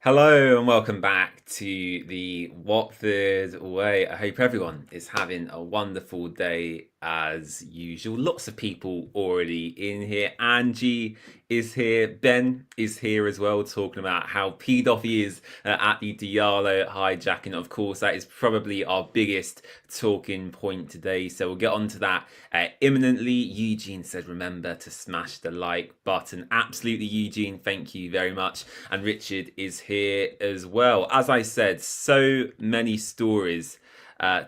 Hello and welcome back to the Watford Way. I hope everyone is having a wonderful day as usual. Lots of people already in here. Angie is here. Ben is here as well, talking about how peed off he is at the Diallo hijack. And of course, that is probably our biggest talking point today. So we'll get on to that imminently. Eugene said, remember to smash the like button. Absolutely, Eugene. Thank you very much. And Richard is here as well. As I said, so many stories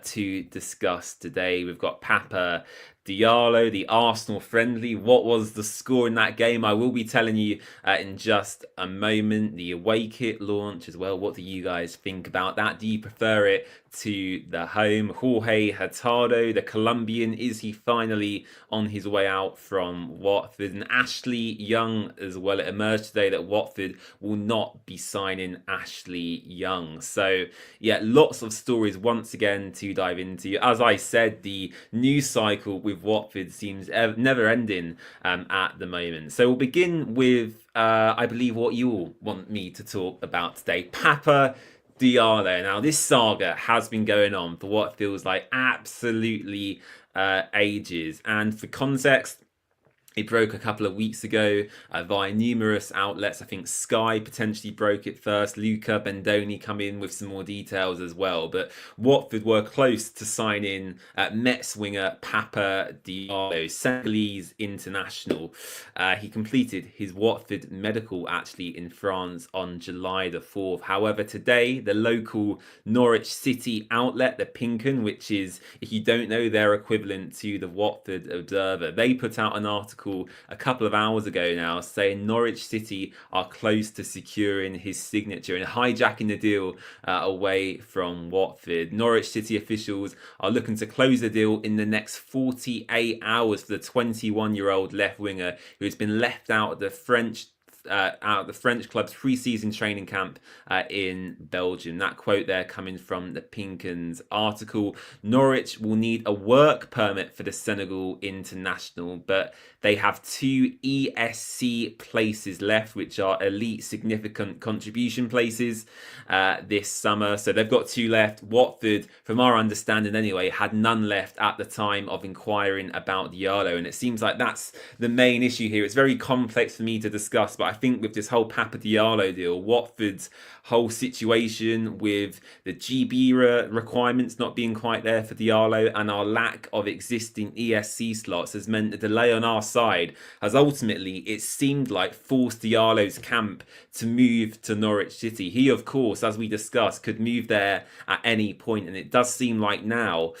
to discuss today. We've got Papa Diallo, the Arsenal friendly. What was the score in that game? I will be telling you in just a moment. The away kit launch as well. What do you guys think about that? Do you prefer it to the home? Jorge Hurtado, the Colombian, is he finally on his way out from Watford? And Ashley Young as well. It emerged today that Watford will not be signing Ashley Young. So yeah, lots of stories once again to dive into. As I said, the news cycle with Watford seems never ending at the moment. So we'll begin with, I believe, what you all want me to talk about today. Papa Diallo. Now, this saga has been going on for what feels like absolutely ages. And for context, it broke a couple of weeks ago via numerous outlets. I think Sky potentially broke it first. Luca Bendoni come in with some more details as well. But Watford were close to signing Mets winger Papa Diallo, Senegalese international. He completed his Watford medical actually in France on July the 4th. However, today, the local Norwich City outlet, the Pinken, which is, if you don't know, their equivalent to the Watford Observer, they put out an article a couple of hours ago now saying Norwich City are close to securing his signature and hijacking the deal away from Watford. Norwich City officials are looking to close the deal in the next 48 hours for the 21-year-old left winger who has been left out of the French club's pre-season training camp in Belgium. That quote there coming from the Pinken's article. Norwich will need a work permit for the Senegal international, but they have two ESC places left, which are elite significant contribution places this summer. So they've got two left. Watford, from our understanding anyway, had none left at the time of inquiring about Diallo. And it seems like that's the main issue here. It's very complex for me to discuss, but I think with this whole Papa Diallo deal, Watford's whole situation with the GB requirements not being quite there for Diallo and our lack of existing ESC slots has meant the delay on our side has ultimately, it seemed like, forced Diallo's camp to move to Norwich City. He, of course, as we discussed, could move there at any point, and it does seem like now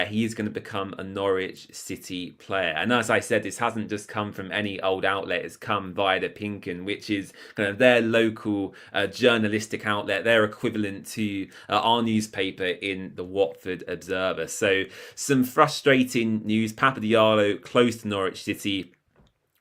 he is going to become a Norwich City player. And as I said, this hasn't just come from any old outlet, it's come via the Pinken, which is kind of their local journalistic outlet, their equivalent to our newspaper in the Watford Observer. So some frustrating news. Papa Diallo close to Norwich City.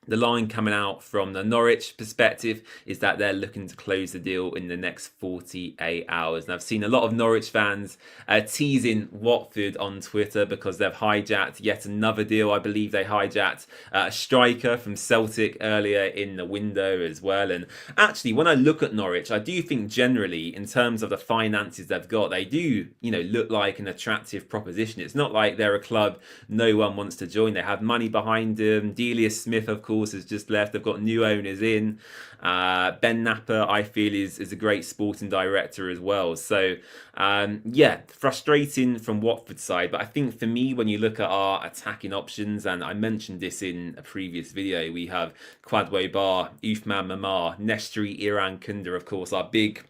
The line coming out from the Norwich perspective is that they're looking to close the deal in the next 48 hours. And I've seen a lot of Norwich fans teasing Watford on Twitter because they've hijacked yet another deal. I believe they hijacked a striker from Celtic earlier in the window as well. And actually, when I look at Norwich, I do think generally, in terms of the finances they've got, they do, look like an attractive proposition. It's not like they're a club no one wants to join. They have money behind them. Delia Smith, of course, has just left. They've got new owners in. Ben Napper, I feel, is a great sporting director as well. So, yeah, frustrating from Watford's side. But I think for me, when you look at our attacking options, and I mentioned this in a previous video, we have Kwadwo Bar, Uthman Mamar, Nestri Irankunda, of course, our big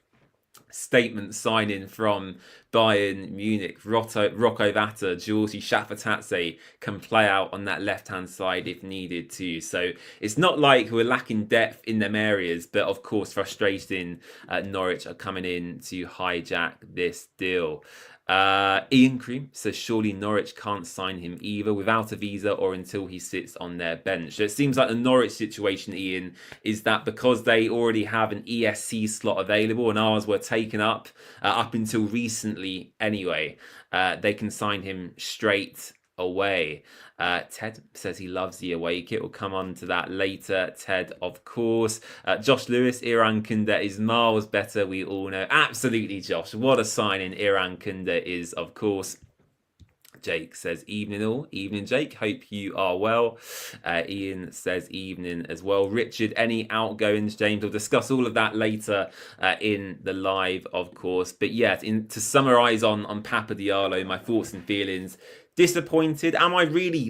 statement signing from Bayern Munich. Rocco Vata, Georgi Shafatatse can play out on that left-hand side if needed to. So it's not like we're lacking depth in them areas, but of course frustrating Norwich are coming in to hijack this deal. Ian Cream says surely Norwich can't sign him either without a visa or until he sits on their bench. So it seems like the Norwich situation, Ian, is that because they already have an ESC slot available and ours were taken up until recently anyway, they can sign him straight away. Ted says he loves the away kit. We'll come on to that later. Ted, of course. Josh Lewis, Irankunda is miles better, we all know. Absolutely, Josh. What a signing Irankunda is, of course. Jake says, evening all. Evening, Jake. Hope you are well. Ian says, evening as well. Richard, any outgoings, James? We'll discuss all of that later in the live, of course. But yeah, to summarise on Papa Diallo, my thoughts and feelings. Disappointed. Am I really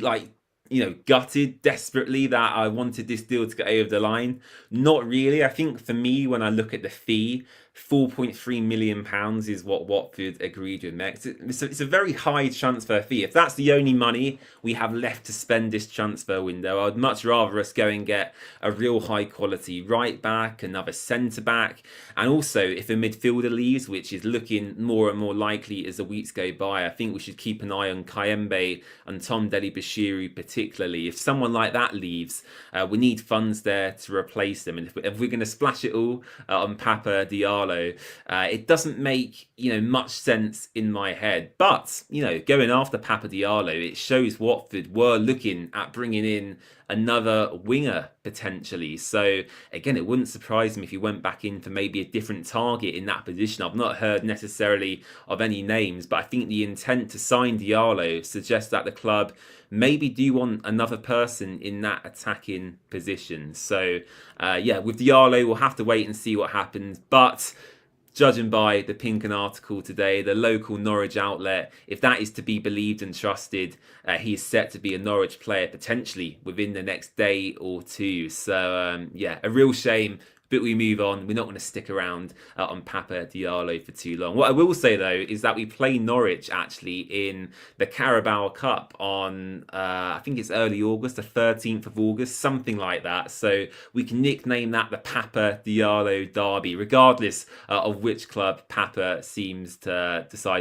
gutted desperately that I wanted this deal to get over the line? Not really. I think for me, when I look at the fee, £4.3 million is what Watford agreed with next. It's a very high transfer fee. If that's the only money we have left to spend this transfer window, I'd much rather us go and get a real high quality right back, another centre back, and also if a midfielder leaves, which is looking more and more likely as the weeks go by, I think we should keep an eye on Kayembe and Tom Dele-Bashiru particularly. If someone like that leaves, we need funds there to replace them. And if we're going to splash it all on Papa Diallo, it doesn't make much sense in my head. But going after Papa Diallo, it shows Watford were looking at bringing in another winger potentially. So again, it wouldn't surprise me if he went back in for maybe a different target in that position. I've not heard necessarily of any names, but I think the intent to sign Diallo suggests that the club maybe do want another person in that attacking position. So yeah, with Diallo, we'll have to wait and see what happens. But judging by the Pinken article today, the local Norwich outlet, if that is to be believed and trusted, he is set to be a Norwich player potentially within the next day or two. So yeah, a real shame. But we move on. We're not going to stick around on Papa Diallo for too long. What I will say, though, is that we play Norwich, actually, in the Carabao Cup on, I think it's early August, the 13th of August, something like that. So we can nickname that the Papa Diallo Derby, regardless of which club Papa decides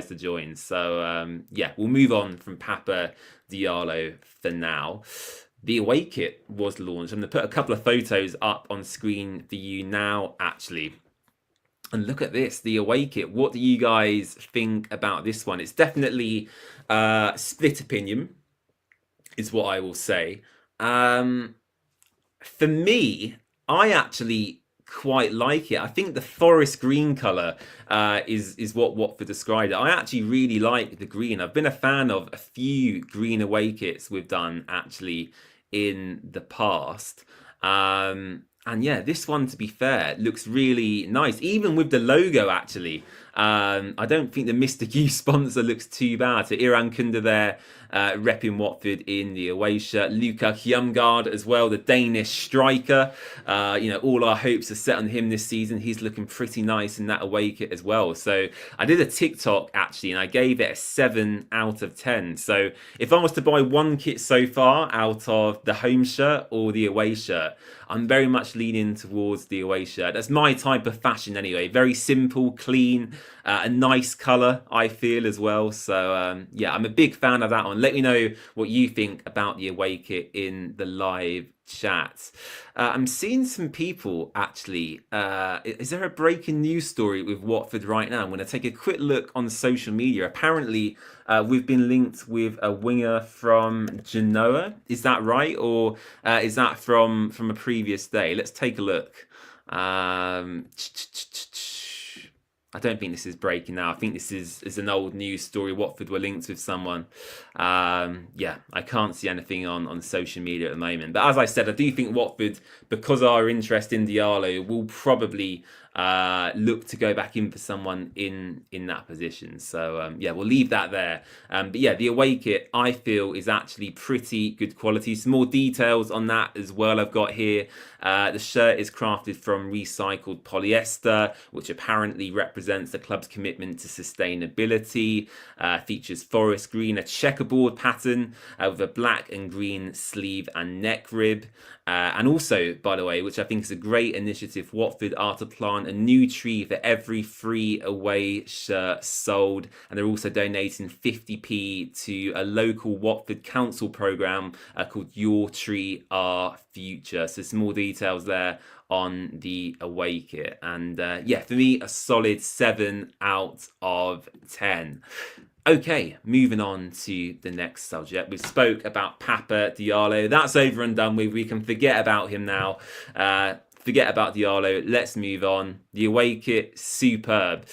to join. So, yeah, we'll move on from Papa Diallo for now. The away kit was launched. I'm going to put a couple of photos up on screen for you now, actually. And look at this, the away kit. What do you guys think about this one? It's definitely split opinion, is what I will say. For me, I actually quite like it. I think the forest green colour is what Watford described it. I actually really like the green. I've been a fan of a few green away kits we've done, actually, in the past. And yeah, this one, to be fair, looks really nice, even with the logo, actually. I don't think the Mr. U sponsor looks too bad. So Irankunda there, repping Watford in the away shirt. Luka Hjemgaard as well, the Danish striker. All our hopes are set on him this season. He's looking pretty nice in that away kit as well. So I did a TikTok, actually, and I gave it a 7 out of 10. So if I was to buy one kit so far out of the home shirt or the away shirt, I'm very much leaning towards the away shirt. That's my type of fashion anyway. Very simple, clean, a nice colour, I feel, as well. So, yeah, I'm a big fan of that one. Let me know what you think about the away kit in the live chat. I'm seeing some people, actually. Is there a breaking news story with Watford right now? I'm going to take a quick look on social media. Apparently, we've been linked with a winger from Genoa. Is that right? Or is that from a previous day? Let's take a look. I don't think this is breaking now. I think this is an old news story. Watford were linked with someone. Yeah, I can't see anything on social media at the moment. But as I said, I do think Watford, because of our interest in Diallo, will probably look to go back in for someone in that position. So yeah, we'll leave that there. But yeah, the away kit, I feel, is actually pretty good quality. Some more details on that as well I've got here. The shirt is crafted from recycled polyester, which apparently represents the club's commitment to sustainability. Features forest green, a checkerboard pattern with a black and green sleeve and neck rib. And also, by the way, which I think is a great initiative, Watford are to plant a new tree for every free away shirt sold. And they're also donating 50p to a local Watford council programme called Your Tree, Our Future. So some more details there on the away kit. And yeah, for me, a solid 7 out of 10. Okay, moving on to the next subject. We spoke about Papa Diallo. That's over and done with. We can forget about him now. Forget about Diallo. Let's move on. The away kit, superb.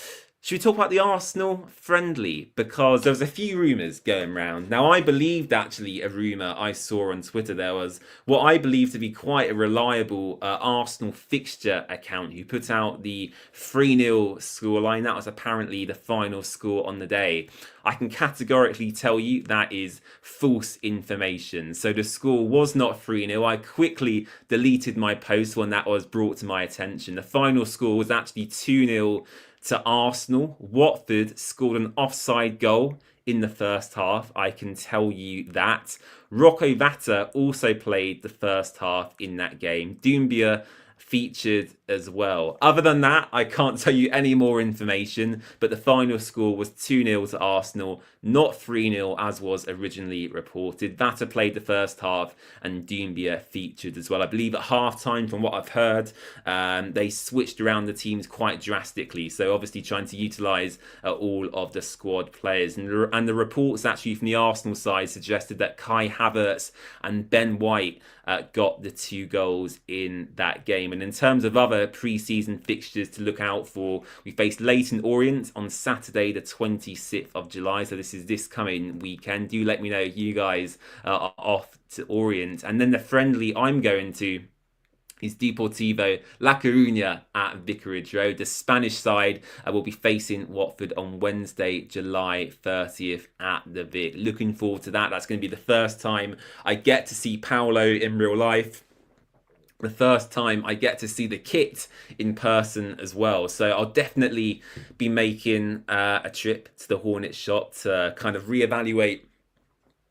Should we talk about the Arsenal friendly? Because there was a few rumours going around. Now, I believed actually a rumour I saw on Twitter. There was what I believe to be quite a reliable Arsenal fixture account who put out the 3-0 scoreline. That was apparently the final score on the day. I can categorically tell you that is false information. So the score was not 3-0. I quickly deleted my post when that was brought to my attention. The final score was actually 2-0 to Arsenal. Watford scored an offside goal in the first half. I can tell you that. Rocco Vata also played the first half in that game. Doumbia featured as well. Other than that, I can't tell you any more information, but the final score was 2-0 to Arsenal, not 3-0 as was originally reported. Vata played the first half and Doumbia featured as well. I believe at half-time, from what I've heard, they switched around the teams quite drastically, so obviously trying to utilise all of the squad players. And the reports actually from the Arsenal side suggested that Kai Havertz and Ben White got the 2 goals in that game. And in terms of other pre-season fixtures to look out for, we face Leyton Orient on Saturday the 26th of July, so this is this coming weekend. Do let me know if you guys are off to Orient. And then the friendly I'm going to is Deportivo La Coruña at Vicarage Road. The Spanish side will be facing Watford on Wednesday, July 30th at the Vic. Looking forward to that. That's going to be the first time I get to see Paolo in real life. The first time I get to see the kit in person as well. So I'll definitely be making a trip to the Hornet shop to kind of reevaluate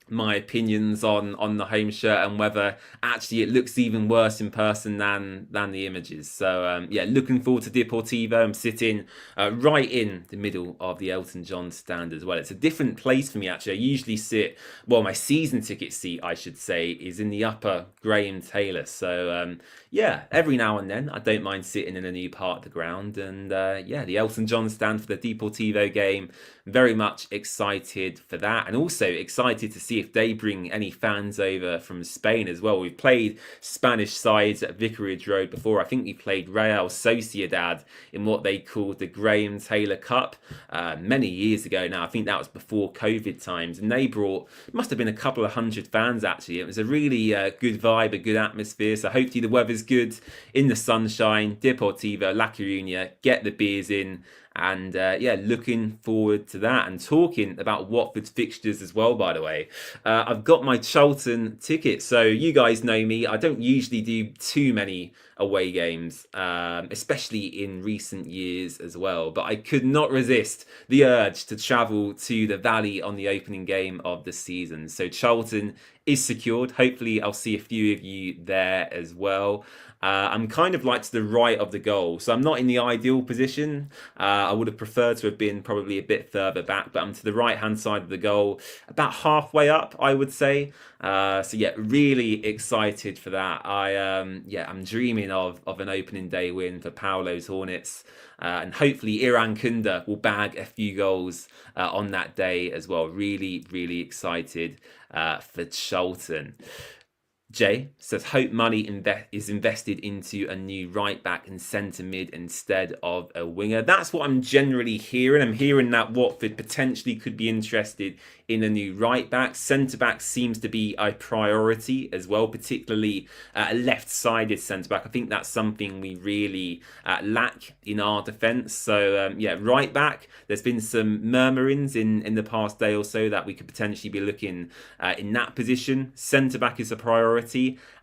my opinions on the home shirt and whether actually it looks even worse in person than the images. So yeah, looking forward to Deportivo. I'm sitting right in the middle of the Elton John stand as well. It's a different place for me actually. I usually sit, well, my season ticket seat I should say is in the upper Graham Taylor. So yeah, every now and then I don't mind sitting in a new part of the ground. And yeah, the Elton John stand for the Deportivo game. Very much excited for that, and also excited to see if they bring any fans over from Spain as well. We've played Spanish sides at Vicarage Road before. I think we played Real Sociedad in what they called the Graham Taylor Cup many years ago now. I think that was before COVID times, and they brought, must have been a couple of hundred fans actually. It was a really good vibe, a good atmosphere. So hopefully the weather's good in the sunshine. Deportivo La Coruña, get the beers in. And yeah, looking forward to that. And talking about Watford's fixtures as well, by the way, I've got my Charlton ticket. So you guys know me, I don't usually do too many away games, especially in recent years as well. But I could not resist the urge to travel to the Valley on the opening game of the season. So Charlton is secured. Hopefully I'll see a few of you there as well. I'm kind of like to the right of the goal, so I'm not in the ideal position. I would have preferred to have been probably a bit further back, but I'm to the right hand side of the goal, about halfway up, I would say. So yeah, really excited for that. Yeah, I'm dreaming of an opening day win for Paolo's Hornets. And hopefully Irankunda will bag a few goals on that day as well. Really, really excited for Charlton. Jay says, hope money is invested into a new right back and centre mid instead of a winger. That's what I'm generally hearing. I'm hearing that Watford potentially could be interested in a new right back. Centre back seems to be a priority as well, particularly a left-sided centre back. I think that's something we really lack in our defence. So yeah, right back, there's been some murmurings in the past day or so that we could potentially be looking in that position. Centre back is a priority.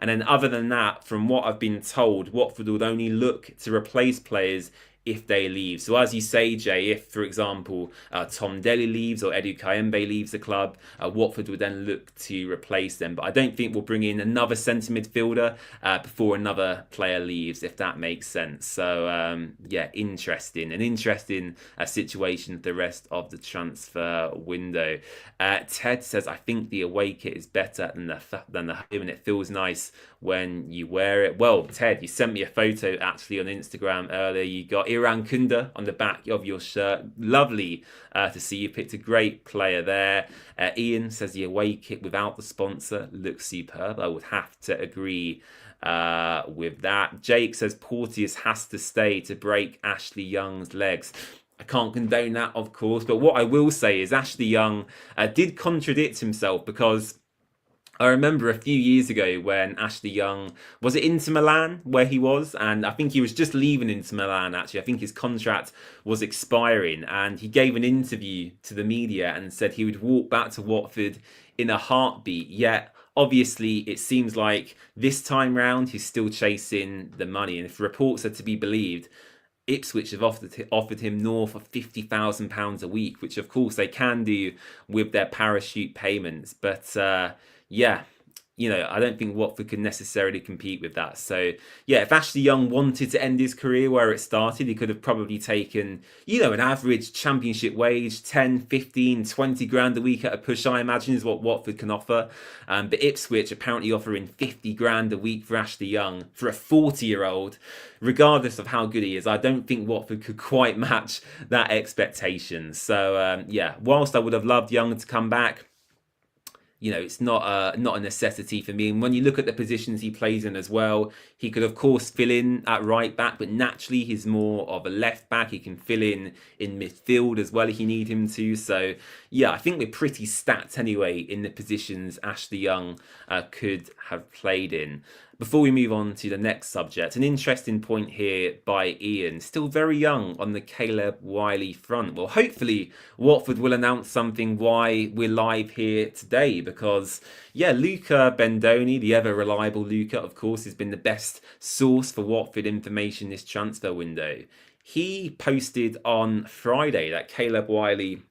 And then other than that, from what I've been told, Watford would only look to replace players if they leave. So as you say, Jay, if, for example, Tom Daly leaves or Edu Kayembe leaves the club, Watford would then look to replace them. But I don't think we'll bring in another centre midfielder before another player leaves, if that makes sense. So, yeah, an interesting situation for the rest of the transfer window. Ted says, I think the away kit is better than the home, and it feels nice when you wear it. Well, Ted, you sent me a photo actually on Instagram earlier. You got Irankunda on the back of your shirt. Lovely to see you picked a great player there. Ian says the away kit without the sponsor looks superb. I would have to agree with that. Jake says Porteous has to stay to break Ashley Young's legs. I can't condone that, of course, but what I will say is Ashley Young did contradict himself, because I remember a few years ago when Ashley Young, was it Inter Milan where he was? And I think he was just leaving Inter Milan, actually. I think his contract was expiring, and he gave an interview to the media and said he would walk back to Watford in a heartbeat. Yet, obviously, it seems like this time round he's still chasing the money. And if reports are to be believed, Ipswich have offered him north of £50,000 a week, which of course they can do with their parachute payments. But yeah, I don't think Watford could necessarily compete with that. So yeah, if Ashley Young wanted to end his career where it started, he could have probably taken, an average championship wage, 10, 15, 20 grand a week at a push, I imagine, is what Watford can offer. But Ipswich apparently offering 50 grand a week for Ashley Young, for a 40-year-old. Regardless of how good he is, I don't think Watford could quite match that expectation. So yeah, whilst I would have loved Young to come back, it's not a necessity for me. And when you look at the positions he plays in as well, he could of course fill in at right back, but naturally he's more of a left back. He can fill in midfield as well if you need him to. So yeah, I think we're pretty stacked anyway in the positions Ashley Young could have played in. Before we move on to the next subject, an interesting point here by Ian, still very young on the Caleb Wiley front. Well, hopefully Watford will announce something why we're live here today, because yeah, Luca Bendoni, the ever reliable Luca, of course, has been the best source for Watford information this transfer window. He posted on Friday that Caleb Wiley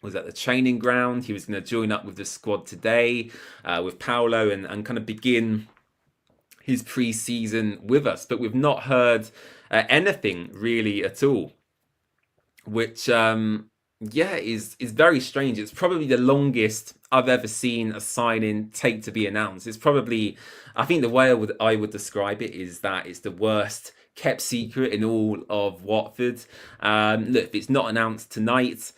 was at the training ground. He was going to join up with the squad today with Paolo and kind of begin his pre-season with us, but we've not heard anything really at all, which is very strange. It's probably the longest I've ever seen a signing take to be announced. It's probably, I think the way I would describe it is that it's the worst kept secret in all of Watford. Look, if it's not announced tonight,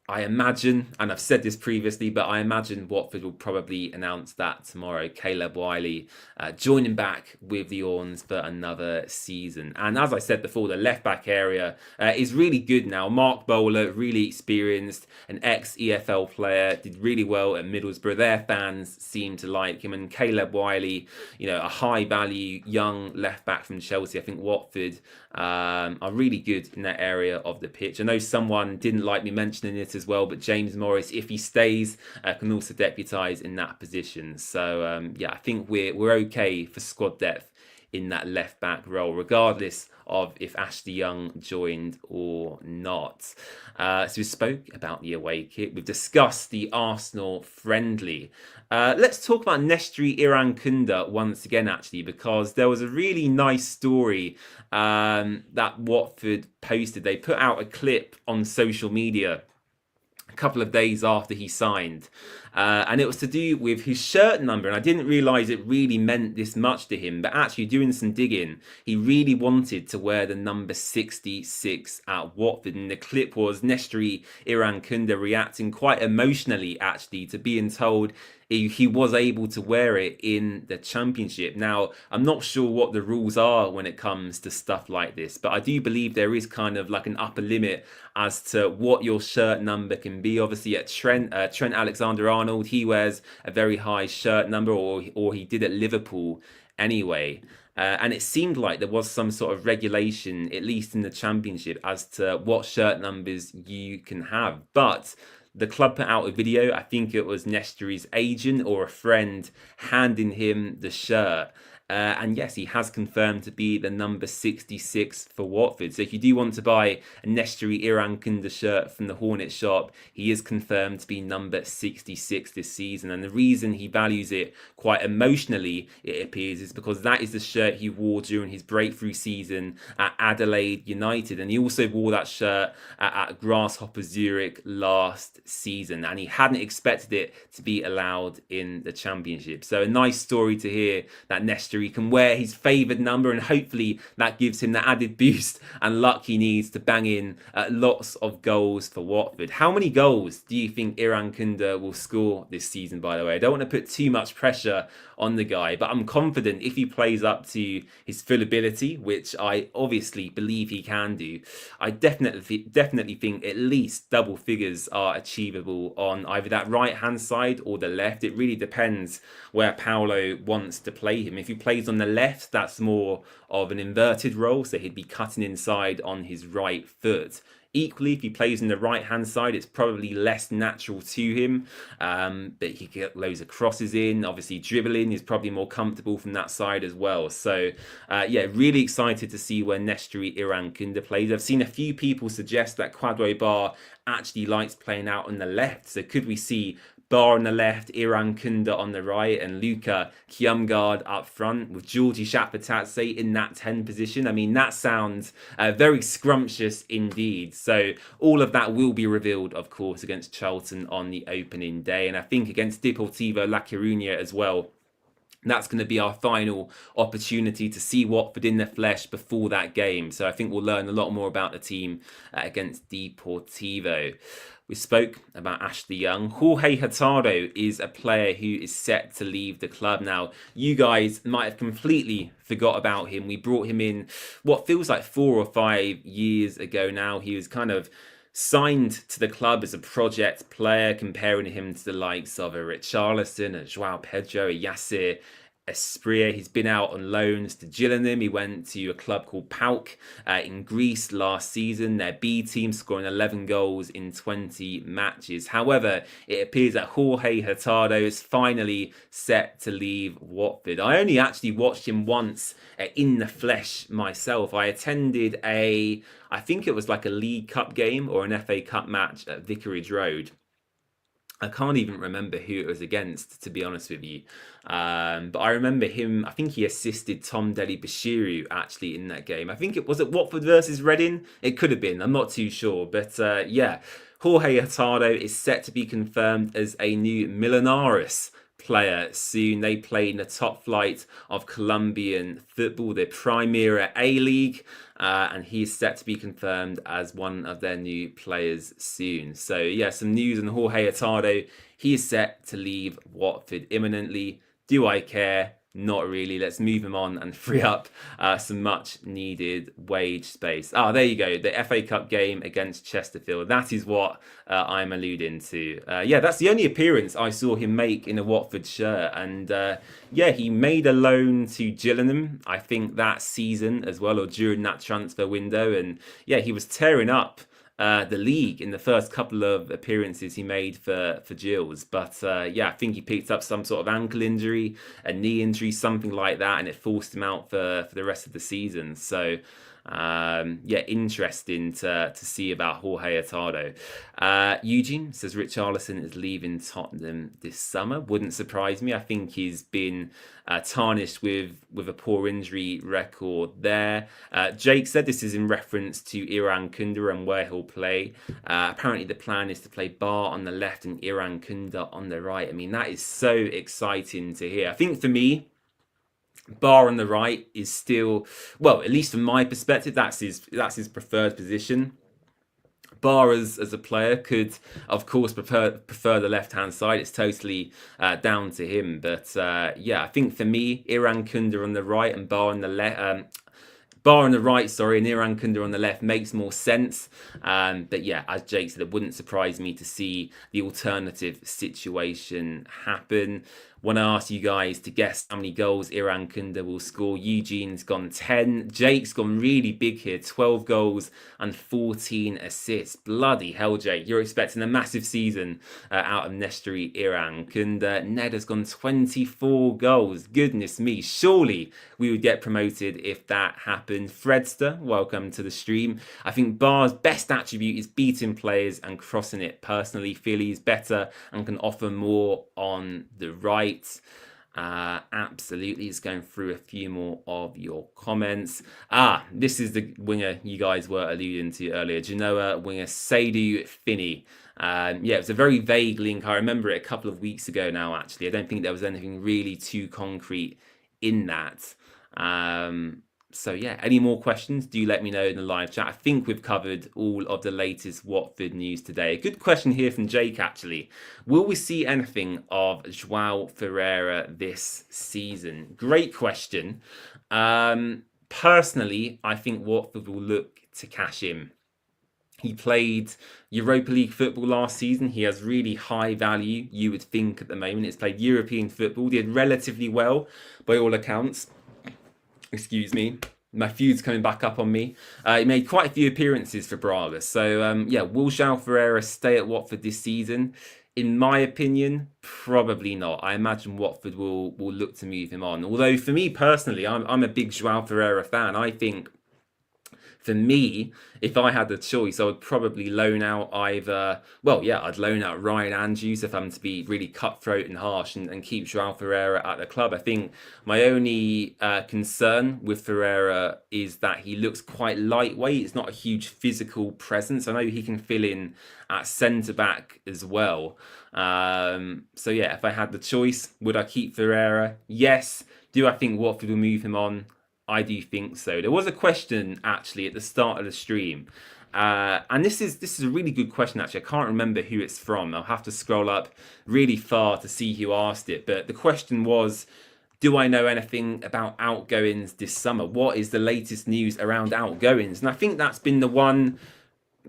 I imagine, and I've said this previously, but I imagine Watford will probably announce that tomorrow. Caleb Wiley joining back with the Orns for another season. And as I said before, the left-back area is really good now. Mark Bowler, really experienced, an ex-EFL player, did really well at Middlesbrough. Their fans seem to like him. And Caleb Wiley, a high-value young left-back from Chelsea. I think Watford are really good in that area of the pitch. I know someone didn't like me mentioning it as well, but James Morris, if he stays, can also deputise in that position. So yeah, I think we're okay for squad depth in that left back role, regardless of if Ashley Young joined or not. So we spoke about the away kit. We've discussed the Arsenal friendly. Let's talk about Nestory Irankunda once again, actually, because there was a really nice story that Watford posted. They put out a clip on social media a couple of days after he signed. And it was to do with his shirt number. And I didn't realise it really meant this much to him. But actually, doing some digging, he really wanted to wear the number 66 at Watford. And the clip was Nestory Irankunda reacting quite emotionally, actually, to being told he was able to wear it in the Championship. Now, I'm not sure what the rules are when it comes to stuff like this, but I do believe there is kind of like an upper limit as to what your shirt number can be. Obviously, at Trent Alexander-Arnold, he wears a very high shirt number, or he did at Liverpool anyway. And it seemed like there was some sort of regulation, at least in the Championship, as to what shirt numbers you can have. But the club put out a video, I think it was Nestory's agent or a friend handing him the shirt. And yes, he has confirmed to be the number 66 for Watford. So if you do want to buy a Nestory Irankunda shirt from the Hornet shop, he is confirmed to be number 66 this season. And the reason he values it quite emotionally, it appears, is because that is the shirt he wore during his breakthrough season at Adelaide United. And he also wore that shirt at Grasshopper Zurich last season. And he hadn't expected it to be allowed in the Championship. So a nice story to hear that Nestory can wear his favoured number, and hopefully that gives him the added boost and luck he needs to bang in lots of goals for Watford. How many goals do you think Irankunda will score this season, by the way? I don't want to put too much pressure on the guy, but I'm confident if he plays up to his full ability, which I obviously believe he can do, I definitely think at least double figures are achievable on either that right hand side or the left. It really depends where Paulo wants to play him. If he plays on the left, that's more of an inverted role, so he'd be cutting inside on his right foot. Equally, if he plays on the right-hand side, it's probably less natural to him, but he can get loads of crosses in. Obviously, dribbling is probably more comfortable from that side as well. So, yeah, really excited to see where Nestory Irankunda plays. I've seen a few people suggest that Kwadwo Bar actually likes playing out on the left. So could we see Bar on the left, Irankunda on the right, and Luka Kjumgaard up front with Georgie Shakpatatse in that 10 position? I mean, that sounds very scrumptious indeed. So all of that will be revealed, of course, against Charlton on the opening day. And I think against Deportivo La Coruña as well. That's going to be our final opportunity to see Watford in the flesh before that game. So I think we'll learn a lot more about the team against Deportivo. We spoke about Ashley Young. Jorge Hurtado is a player who is set to leave the club. Now, you guys might have completely forgot about him. We brought him in what feels like 4 or 5 years ago now. He was kind of signed to the club as a project player, comparing him to the likes of a Richarlison, a João Pedro, a Yasser Espria. He's been out on loans to Gillingham. He went to a club called PAOK in Greece last season. Their B team, scoring 11 goals in 20 matches. However, it appears that Jorge Hurtado is finally set to leave Watford. I only actually watched him once in the flesh myself. I attended I think it was like a League Cup game or an FA Cup match at Vicarage Road. I can't even remember who it was against, to be honest with you. But I remember him, I think he assisted Tom Deli Bashiru actually in that game. I think it was at Watford versus Reading. It could have been, I'm not too sure. But yeah, Jorge Hurtado is set to be confirmed as a new Millonarios player soon. They play in the top flight of Colombian football, the Primera A League, and he's set to be confirmed as one of their new players soon. So yeah, some news on Jorge Hurtado. He is set to leave Watford imminently. Do I care? Not really. Let's move him on and free up some much needed wage space. There you go. The FA Cup game against Chesterfield. That is what I'm alluding to. Yeah, that's the only appearance I saw him make in a Watford shirt. And yeah, he made a loan to Gillingham, I think, that season as well, or during that transfer window. And yeah, he was tearing up the league in the first couple of appearances he made for Gills. But yeah, I think he picked up some sort of ankle injury, a knee injury, something like that, and it forced him out for the rest of the season. So yeah, interesting to see about Jorge Hurtado. Eugene says Richarlison is leaving Tottenham this summer. Wouldn't surprise me. I think he's been tarnished with a poor injury record there. Jake said this is in reference to Irankunda and where he'll play. Apparently the plan is to play Bar on the left and Irankunda on the right. I mean, that is so exciting to hear. I think for me, Bar on the right is still, well, at least from my perspective, that's his preferred position. Bar as a player could, of course, prefer the left-hand side. It's totally down to him. But yeah, I think for me, Irankunda on the right and Bar on the left. Bar on the right, sorry, and Irankunda on the left makes more sense. But yeah, as Jake said, it wouldn't surprise me to see the alternative situation happen. Want to ask you guys to guess how many goals Irankunda will score. Eugene's gone 10. Jake's gone really big here, 12 goals and 14 assists. Bloody hell, Jake. You're expecting a massive season out of Nesteri Irankunda. Ned has gone 24 goals. Goodness me. Surely we would get promoted if that happened. Fredster, welcome to the stream. I think Barr's best attribute is beating players and crossing it. Personally, feel he's better and can offer more on the right. Absolutely. It's going through a few more of your comments. This is the winger you guys were alluding to earlier. Genoa winger Seydou Finney. Yeah, it's a very vague link. I remember it a couple of weeks ago now, actually. I don't think there was anything really too concrete in that. So yeah, any more questions, do let me know in the live chat. I think we've covered all of the latest Watford news today. A good question here from Jake, actually. Will we see anything of João Ferreira this season? Great question. Personally, I think Watford will look to cash in. He played Europa League football last season. He has really high value, you would think, at the moment. He's played European football, did relatively well by all accounts. Excuse me, my feud's coming back up on me. He made quite a few appearances for Braga. So, yeah, will João Ferreira stay at Watford this season? In my opinion, probably not. I imagine Watford will look to move him on. Although, for me personally, I'm a big João Ferreira fan. I think, for me, if I had the choice, I would probably loan out either... Well, yeah, I'd loan out Ryan Andrews if I'm to be really cutthroat and harsh and keep João Ferreira at the club. I think my only concern with Ferreira is that he looks quite lightweight. It's not a huge physical presence. I know he can fill in at centre-back as well. So, yeah, if I had the choice, would I keep Ferreira? Yes. Do I think Watford will move him on? I do think so. There was a question actually at the start of the stream, and this is a really good question actually. I can't remember who it's from. I'll have to scroll up really far to see who asked it. But the question was, do I know anything about Outgoings this summer? What is the latest news around Outgoings? And I think that's been the one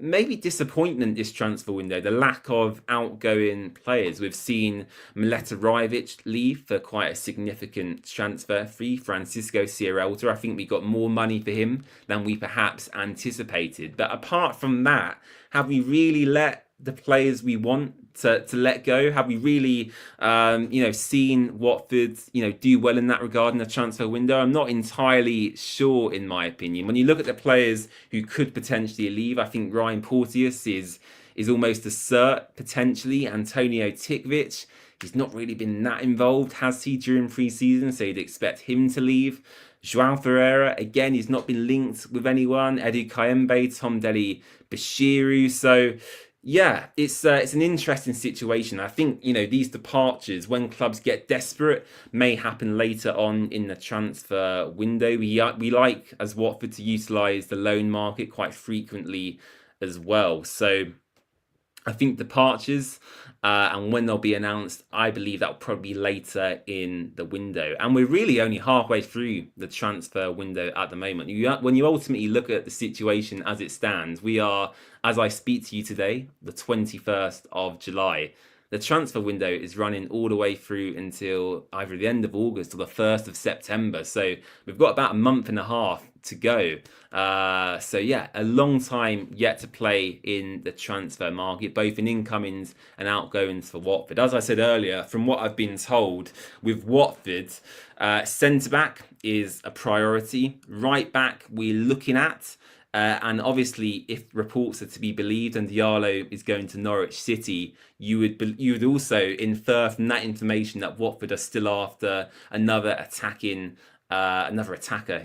maybe disappointment this transfer window, the lack of outgoing players. We've seen Mileta Rajovic leave for quite a significant transfer fee. Francisco Sierralta, I think we got more money for him than we perhaps anticipated. But apart from that, have we really let the players we want to let go? Have we really, seen Watford, do well in that regard in the transfer window? I'm not entirely sure, in my opinion. When you look at the players who could potentially leave, I think Ryan Porteous is almost a cert, potentially. Antonio Tikvic, he's not really been that involved, has he, during pre-season? So you'd expect him to leave. João Ferreira, again, he's not been linked with anyone. Edu Kayembe, Tom Deli Bashiru. So yeah, it's an interesting situation. I think, these departures, when clubs get desperate, may happen later on in the transfer window. We like, as Watford, to utilise the loan market quite frequently as well. So I think departures and when they'll be announced, I believe that'll probably be later in the window. And we're really only halfway through the transfer window at the moment. When you ultimately look at the situation as it stands, we are, as I speak to you today, the 21st of July. The transfer window is running all the way through until either the end of August or the 1st of September. So we've got about a month and a half to go. So yeah, a long time yet to play in the transfer market, both in incomings and outgoings for Watford. As I said earlier, from what I've been told with Watford, centre-back is a priority. Right-back we're looking at. And obviously, if reports are to be believed and Diallo is going to Norwich City, you would also infer from that information that Watford are still after another attacker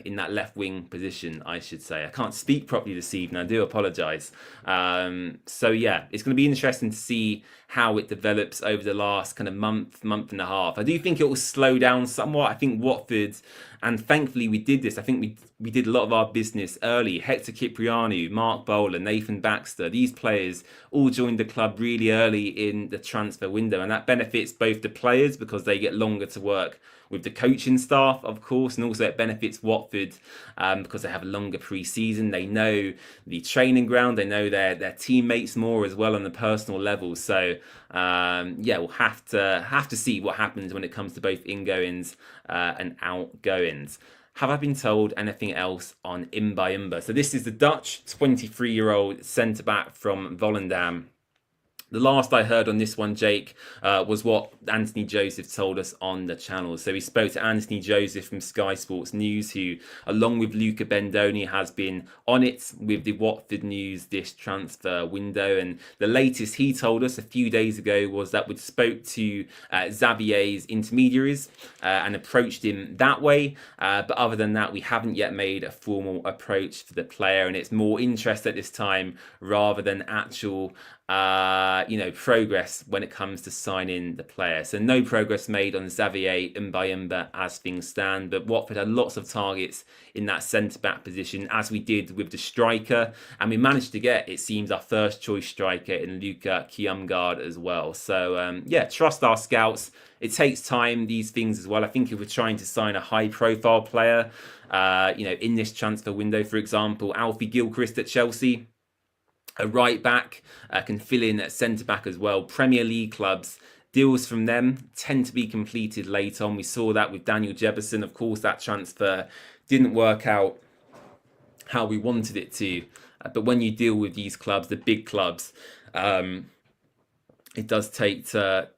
in that left wing position, I should say. I can't speak properly this evening, I do apologise. So yeah, it's going to be interesting to see how it develops over the last kind of month and a half. I do think it will slow down somewhat. I think Watford And thankfully we did this. I think we did a lot of our business early. Hector Cipriano, Mark Bowler, Nathan Baxter, these players all joined the club really early in the transfer window, and that benefits both the players because they get longer to work with the coaching staff, of course, and also it benefits Watford because they have a longer pre-season. They know the training ground, they know their teammates more as well on the personal level. So yeah, we'll have to see what happens when it comes to both ingoings and outgoings. Have I been told anything else on Imba? So this is the Dutch 23-year-old centre-back from Volendam. The last I heard on this one, Jake, was what Anthony Joseph told us on the channel. So we spoke to Anthony Joseph from Sky Sports News, who, along with Luca Bendoni, has been on it with the Watford news this transfer window. And the latest he told us a few days ago was that we spoke to Xavier's intermediaries and approached him that way. But other than that, we haven't yet made a formal approach for the player. And it's more interest at this time rather than actual progress when it comes to signing the player. So no progress made on Xavier Imba as things stand, but Watford had lots of targets in that centre-back position, as we did with the striker, and we managed to get, it seems, our first choice striker in Luca Kiumgard as well. So yeah, trust our scouts. It takes time, these things as well. I think if we're trying to sign a high-profile player, in this transfer window, for example, Alfie Gilchrist at Chelsea, a right back, can fill in at centre back as well. Premier League clubs, deals from them tend to be completed late on. We saw that with Daniel Jefferson. Of course, that transfer didn't work out how we wanted it to. But when you deal with these clubs, the big clubs, it does tend to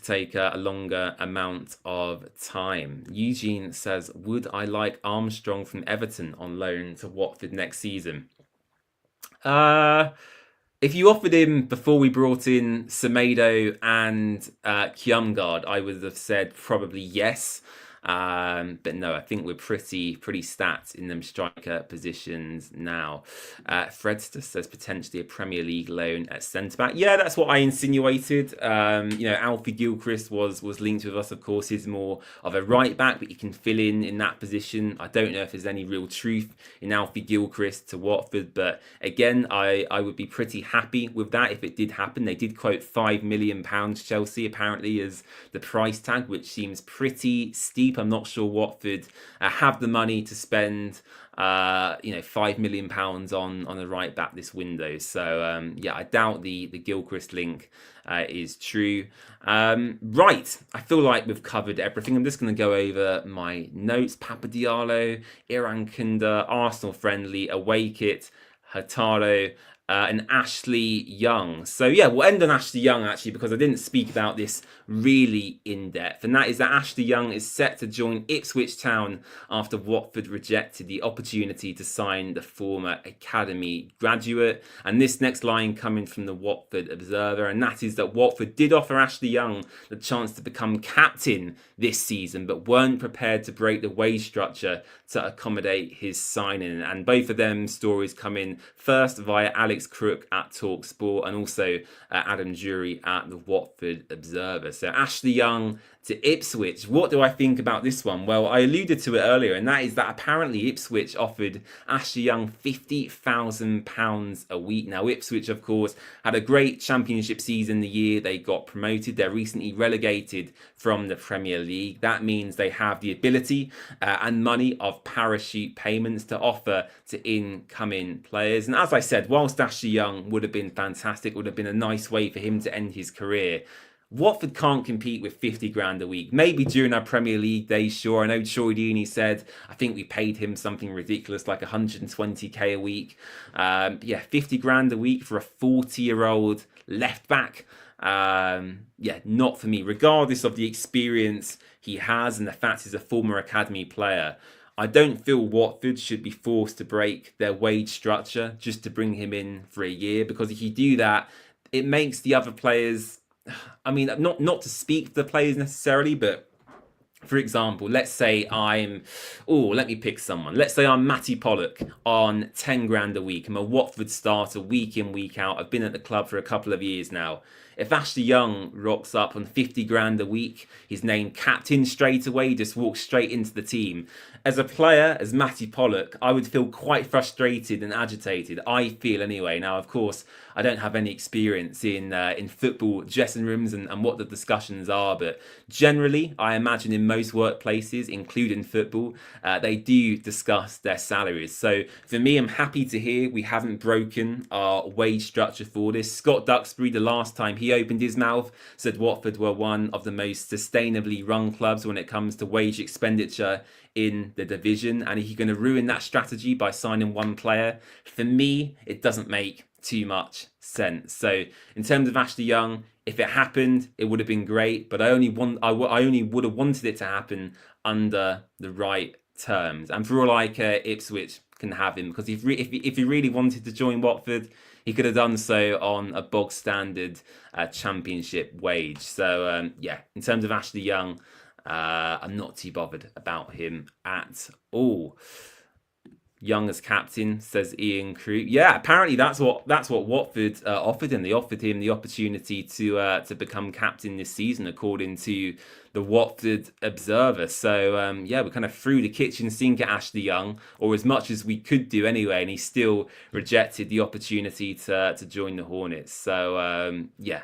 take a longer amount of time. Eugene says, would I like Armstrong from Everton on loan to Watford next season? If you offered him before we brought in Semedo and Kiumgard, I would have said probably yes. But no, I think we're pretty stacked in them striker positions now. Fredster says potentially a Premier League loan at centre back. Yeah, that's what I insinuated. Alfie Gilchrist was linked with us, of course. He's more of a right back, but he can fill in that position. I don't know if there's any real truth in Alfie Gilchrist to Watford, but again, I would be pretty happy with that if it did happen. They did quote £5 million Chelsea apparently as the price tag, which seems pretty steep. I'm not sure Watford have the money to spend, £5 million on a right back this window. So yeah, I doubt the Gilchrist link is true. Right, I feel like we've covered everything. I'm just going to go over my notes. Papa Diallo, Irankunda, Arsenal friendly, away kit, Hataro, and Ashley Young. So yeah, we'll end on Ashley Young actually, because I didn't speak about this really in depth, and that is that Ashley Young is set to join Ipswich Town after Watford rejected the opportunity to sign the former academy graduate. And this next line coming from the Watford Observer, and that is that Watford did offer Ashley Young the chance to become captain this season, but weren't prepared to break the wage structure to accommodate his signing. And both of them stories come in first via Alex Crook at TalkSport and also Adam Jury at the Watford Observer. So Ashley Young to Ipswich. What do I think about this one? Well, I alluded to it earlier, and that is that apparently Ipswich offered Ashley Young £50,000 a week. Now, Ipswich, of course, had a great championship season the year they got promoted. They're recently relegated from the Premier League. That means they have the ability and money of parachute payments to offer to incoming players. And as I said, whilst Ashley Young would have been fantastic, would have been a nice way for him to end his career, Watford can't compete with 50 grand a week. Maybe during our Premier League days, sure. I know Troy Deeney said, I think we paid him something ridiculous like 120k a week. Yeah, 50 grand a week for a 40-year-old left back. Yeah, not for me. Regardless of the experience he has and the fact he's a former academy player, I don't feel Watford should be forced to break their wage structure just to bring him in for a year. Because if you do that, it makes the other players... I mean, not to speak for the players necessarily, but For example, let's say let me pick someone. Let's say I'm Matty Pollock on 10 grand a week. I'm a Watford starter week in, week out. I've been at the club for a couple of years now. If Ashley Young rocks up on 50 grand a week, he's named captain straight away, just walks straight into the team. As a player, as Matty Pollock, I would feel quite frustrated and agitated. I feel anyway. Now, of course, I don't have any experience in football dressing rooms and what the discussions are, but generally, I imagine in most workplaces, including football, they do discuss their salaries. So for me, I'm happy to hear we haven't broken our wage structure for this. Scott Duxbury, the last time he opened his mouth, said Watford were one of the most sustainably run clubs when it comes to wage expenditure in the division, and he's going to ruin that strategy by signing one player. For me, it doesn't make too much sense. So in terms of Ashley Young, if it happened, it would have been great, but I only would have wanted it to happen under the right terms. And for all I care, Ipswich can have him, because if he really wanted to join Watford, he could have done so on a bog standard championship wage. So yeah, in terms of Ashley Young, I'm not too bothered about him at all. Young as captain, says Ian Crew. Yeah, apparently that's what Watford offered him. They offered him the opportunity to become captain this season, according to the Watford Observer. So yeah, we kind of threw the kitchen sink at Ashley Young, or as much as we could do anyway, and he still rejected the opportunity to join the Hornets. So yeah.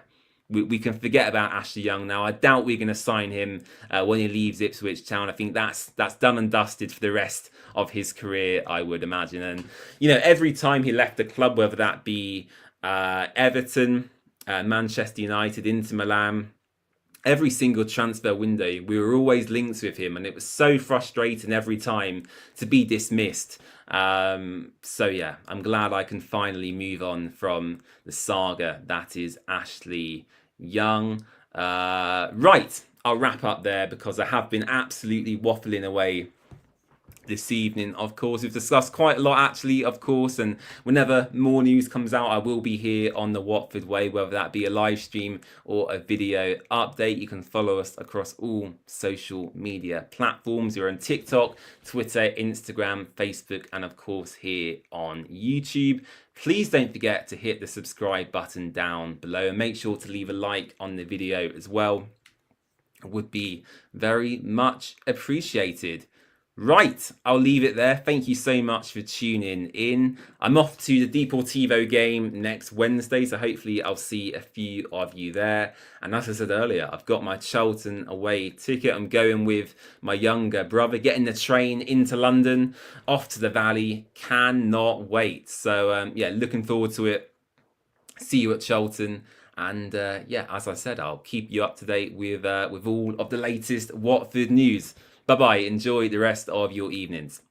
We can forget about Ashley Young now. I doubt we're going to sign him when he leaves Ipswich Town. I think that's done and dusted for the rest of his career, I would imagine. And, you know, every time he left the club, whether that be Everton, Manchester United, Inter Milan, every single transfer window, we were always linked with him. And it was so frustrating every time to be dismissed. So yeah, I'm glad I can finally move on from the saga that is Ashley Young. Right, I'll wrap up there because I have been absolutely waffling away this evening. Of course, we've discussed quite a lot actually, of course, and whenever more news comes out, I will be here on the Watford Way, whether that be a live stream or a video update. You can follow us across all social media platforms. We're on TikTok, Twitter, Instagram, Facebook, and of course here on YouTube. Please don't forget to hit the subscribe button down below and make sure to leave a like on the video as well. It would be very much appreciated. Right, I'll leave it there. Thank you so much for tuning in. I'm off to the Deportivo game next Wednesday, so hopefully I'll see a few of you there. And as I said earlier, I've got my Charlton away ticket. I'm going with my younger brother, getting the train into London, off to the Valley. Cannot wait. So yeah, looking forward to it. See you at Charlton. And yeah, as I said, I'll keep you up to date with all of the latest Watford news. Bye-bye. Enjoy the rest of your evenings.